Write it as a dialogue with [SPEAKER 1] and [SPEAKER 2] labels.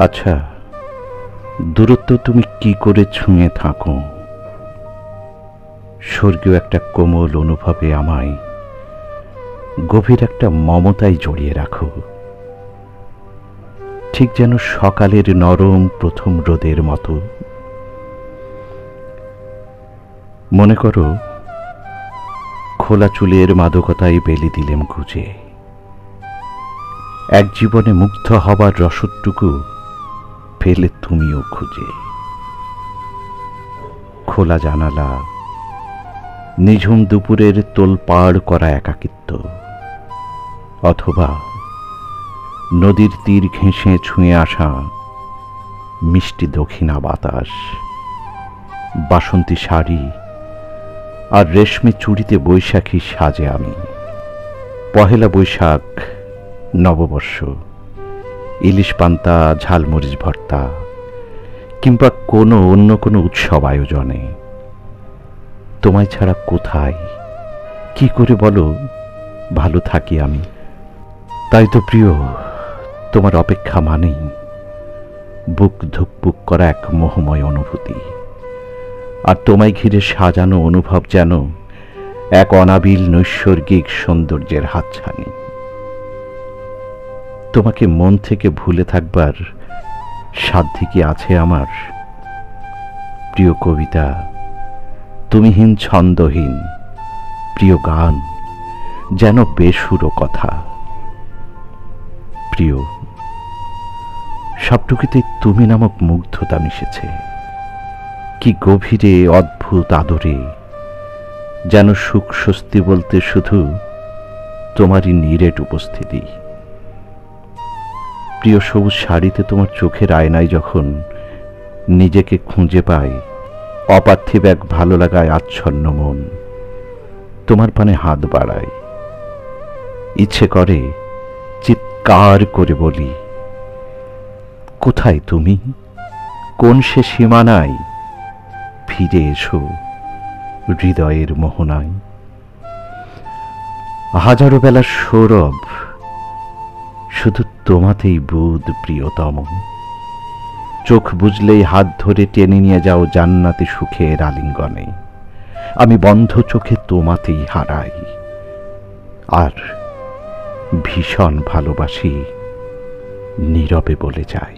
[SPEAKER 1] আচ্ছা, দূরত্ব তুমি কি করে ছুঁয়ে থাকো? স্বর্গীয় একটা কোমল অনুভবে আমায় গভীর একটা মমতায় জড়িয়ে রাখো, ঠিক যেন সকালের নরম প্রথম রোদের মতো। মনে করো, খোলা চুলের মাদকতায় বেলি দিলেম গুজে, এক জীবনে মুগ্ধ হবার রসদটুকু ফেলে তুমিও খুঁজে। খোলা জানালা, নিঝুম দুপুরের তোলপাড় করা একাকিত্ব, অথবা নদীর তীর ঘেঁষে ছুঁয়ে আসা মিষ্টি দক্ষিণা বাতাস, বাসন্তী শাড়ি আর রেশমি চুড়িতে বৈশাখী সাজে আমি। পহেলা বৈশাখ, নববর্ষ, ইলিশ পান্তা, ঝালমরিচ ভর্তা কিংবা অন্য কোনো উৎসব আয়োজনে তোমায় ছাড়া কোথায়, কি করে বলো ভালো থাকি আমি? তাই তো প্রিয়, তোমার অপেক্ষা মানেই বুক ধুকপুক করা এক মোহময় অনুভূতি, আর তোমায় ঘিরে সাজানো অনুভব যেন এক অনাবিল নৈসর্গিক সৌন্দর্যের হাতছানি। তোমাকে মন থেকে ভুলে থাকবার সাধ্য কি আছে আমার? প্রিয় কবিতা, তুমিহীন ছন্দহীন, প্রিয় গান যেন বেসুরো কথা। প্রিয়, সবটুকুতে তুমি নামক মুগ্ধতা মিশেছে, কি গভীরে অদ্ভুত আদরে, যেন সুখ স্বস্তি বলতে শুধু তোমারই নিরেট উপস্থিতি। প্রিয়, সবুজ শাড়িতে তোমার চোখের আয়নায় যখন নিজেকে খুঁজে পাই, অপার্থিব এক ভালো লাগায় আচ্ছন্ন মন তোমার পানে হাত বাড়ায়। ইচ্ছে করে চিৎকার করে বলি, কোথায় তুমি? কোন সে সীমানায়? ফিরে এসো হৃদয়ের মোহনায়। হাজারো বেলার সৌরভ শুধু তোমাতেই বুধ প্রিয়তম। চোখ বুঝলেই হাত ধরে টেনে নিয়ে যাও জান্নাতে সুখের আলিঙ্গনে। আমি বন্ধ চোখে তোমাতেই হারাই, আর ভীষণ ভালোবাসি নীরবে বলে যাই।